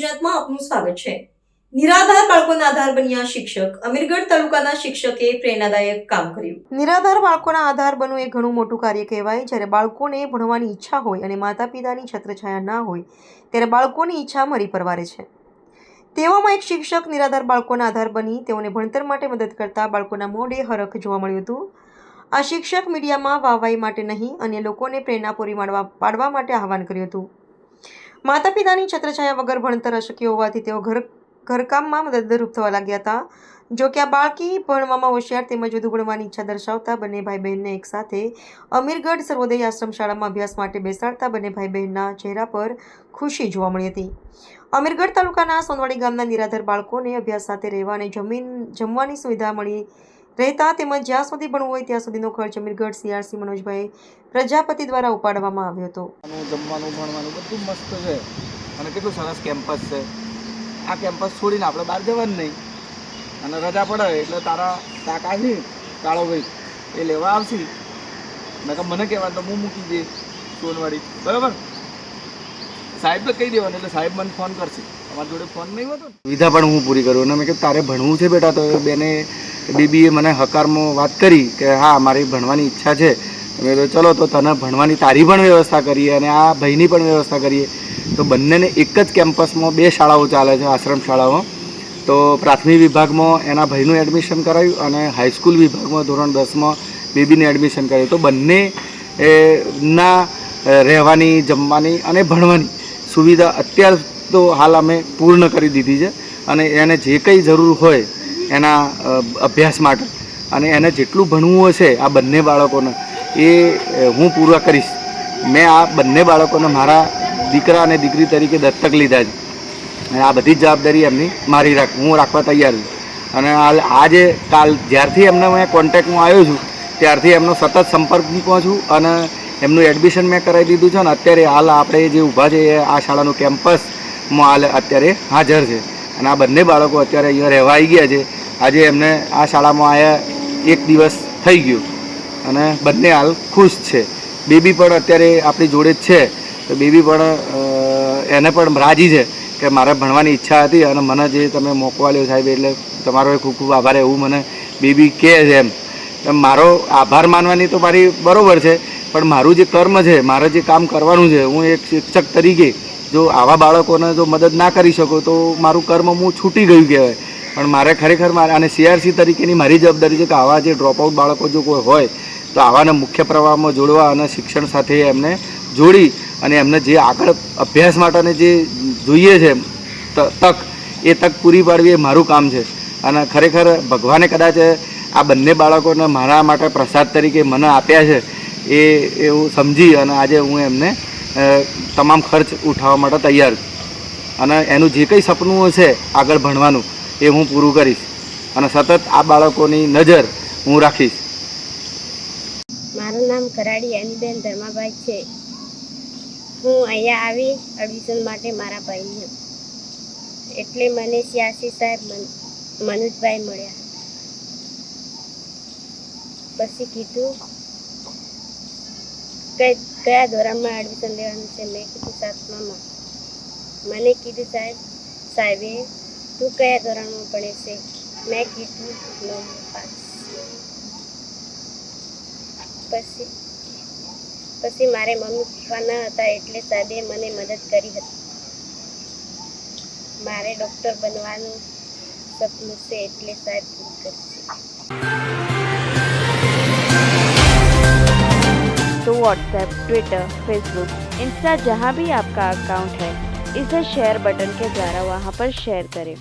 ગુજરાતમાં આપનું સ્વાગત છે। નિરાધાર બાળકોના આધાર બન્યા શિક્ષક। અમીરગઢ તાલુકાના શિક્ષકે પ્રેરણાદાયક કામ કર્યું। નિરાધાર બાળકોના આધાર બનવું એ ઘણું મોટું કાર્ય કહેવાય। જ્યારે બાળકોને ભણવાની ઈચ્છા હોય અને માતા પિતાની છત્રછાયા ના હોય ત્યારે બાળકોની ઈચ્છા મરી પરવારે છે। તેવામાં એક શિક્ષક નિરાધાર બાળકોના આધાર બની તેઓને ભણતર માટે મદદ કરતા બાળકોના મોઢે હરખ જોવા મળ્યું હતું। આ શિક્ષક મીડિયામાં વાહવાઈ માટે નહીં, અન્ય લોકોને પ્રેરણા પૂરી પાડવા માટે આહવાન કર્યું હતું। માતા પિતાની છત્રછાયા વગર ભણતર અશક્ય હોવાથી તેઓ ઘરકામમાં મદદરૂપ થવા લાગ્યા હતા। જો કે આ બાળકી ભણવામાં હોશિયાર તેમજ વધુ ભણવાની ઈચ્છા દર્શાવતા બંને ભાઈ બહેનને એકસાથે અમીરગઢ સર્વોદય આશ્રમ શાળામાં અભ્યાસ માટે બેસાડતા બંને ભાઈ બહેનના ચહેરા પર ખુશી જોવા મળી હતી। અમીરગઢ તાલુકાના સોનવાડી ગામના નિરાધાર બાળકોને અભ્યાસ સાથે રહેવા અને જમવાની સુવિધા મળી રહેતા તેમજ જ્યાં સુધી ભણવું હોય ત્યાં સુધીનો ખર્ચ અમીરગઢ CRC મનોજભાઈ પ્રજાપતિ દ્વારા ઉપાડવામાં આવ્યો હતો। જમવાનું ભણવાનું બધું મસ્ત છે અને કેટલું સરસ કેમ્પસ છે। આ કેમ્પસ છોડીને આપણે બહાર જવાનું નહીં અને રજા પડે એટલે તારા કાકા છે કાળોભાઈ એ લેવા આવશે નકર મને કહેવાનું તો હું મૂકી દે સોનવાડી, બરાબર? સાહેબને કહી દેવાનું એટલે સાહેબ મને ફોન કરશે। તમારી જોડે ફોન નહીં હોતો સુવિધા પણ હું પૂરી કરું અને મેં કીધું તારે ભણવું છે બેટા, તો બેને બેબીએ મને હકારમાં વાત કરી કે હા મારી ભણવાની ઈચ્છા છે। મેં તો ચલો તો તને ભણવાની તારી પણ વ્યવસ્થા કરીએ અને આ ભાઈની પણ વ્યવસ્થા કરીએ। તો બંનેને એક જ કેમ્પસમાં બે શાળાઓ ચાલે છે, આશ્રમ શાળાઓ। તો પ્રાથમિક વિભાગમાં એના ભાઈનું એડમિશન કરાવ્યું અને હાઈસ્કૂલ વિભાગમાં ધોરણ 10માં બેબીને એડમિશન કરાવ્યું। તો બંને ના રહેવાની, જમવાની અને ભણવાની સુવિધા અત્યાર તો હાલ અમે પૂર્ણ કરી દીધી છે અને એને જે કંઈ જરૂર હોય એના અભ્યાસ માટે અને એને જેટલું ભણવું હશે આ બંને બાળકોને એ હું પૂરા કરીશ। મેં આ બંને બાળકોને મારા દીકરા અને દીકરી તરીકે દત્તક લીધા છે અને આ બધી જ જવાબદારી એમની હું રાખવા તૈયાર છું। અને આજે જ્યારથી એમને મેં કોન્ટેક્ટમાં આવ્યો છું ત્યારથી એમનો સતત સંપર્કમાં છું અને એમનું એડમિશન મેં કરાવી દીધું છે અને અત્યારે હાલ આપણે જે ઊભા છે એ આ શાળાનું કેમ્પસમાં હાલ અત્યારે હાજર છે અને આ બંને બાળકો અત્યારે અહીંયા રહેવા આવી ગયા છે। આજે એમને આ શાળામાં આવ્યા 1 દિવસ થઈ ગયો અને બંને હાલ ખુશ છે। બેબી પણ અત્યારે આપણી જોડે જ છે, તો બેબી પણ એને પણ રાજી છે કે મારે ભણવાની ઈચ્છા હતી અને મને જે તમે મોકો આપ્યો સાહેબ એટલે તમારો ખૂબ ખૂબ આભાર એવું મને બેબી કહે છે। એમ મારો આભાર માનવાની તો મારી બરાબર છે, પણ મારું જે કર્મ છે, મારે જે કામ કરવાનું છે, હું એક શિક્ષક તરીકે જો આવા બાળકોને જો મદદ ના કરી શકું તો મારું કર્મ હું છૂટી ગયું કહેવાય। પણ મારે ખરેખર અને CRC તરીકેની મારી જવાબદારી છે કે આવા જે ડ્રોપઆઉટ બાળકો જો કોઈ હોય તો આવાને મુખ્ય પ્રવાહમાં જોડવા અને શિક્ષણ સાથે એમને જોડી અને એમને જે આગળ અભ્યાસ માટેને જે જોઈએ છે તક એ તક પૂરી પાડવી એ મારું કામ છે। અને ખરેખર ભગવાને કદાચ આ બંને બાળકોને મારા માટે પ્રસાદ તરીકે મને આપ્યા છે એ એવું સમજી અને આજે હું એમને તમામ ખર્ચ ઉઠાવવા માટે તૈયાર છું અને એનું જે કંઈ સપનું હશે આગળ ભણવાનું એ હું પૂરું કરીશ અને સતત આ બાળકોની નજર હું રાખીશ। મારું નામ કરાડી અનીબેન ધર્માભાઈ છે। હું અહીંયા આવી એડમિશન માટે મારા ભાઈને એટલે મને CRC સાહેબ મનોજભાઈ મળ્યા। પછી કીધું કયા ધોરણમાં એડમિશન લેવાનું છે? મેં કીધું 7મામાં। મને કીધું સાહેબે તું કયા ધોરણમાં ભણે છે? મેં કીધું 9મું પાસ। પછી મારે મમ્મી પપ્પા ન હતા એટલે સાહેબે મને મદદ કરી હતી। મારે ડૉક્ટર બનવાનું સપનું છે એટલે સાહેબ પૂરું કરશે। तो व्हाट्सएप, ट्विटर, फेसबुक, इंस्टा जहाँ भी आपका अकाउंट है इसे शेयर बटन के द्वारा वहाँ पर शेयर करें।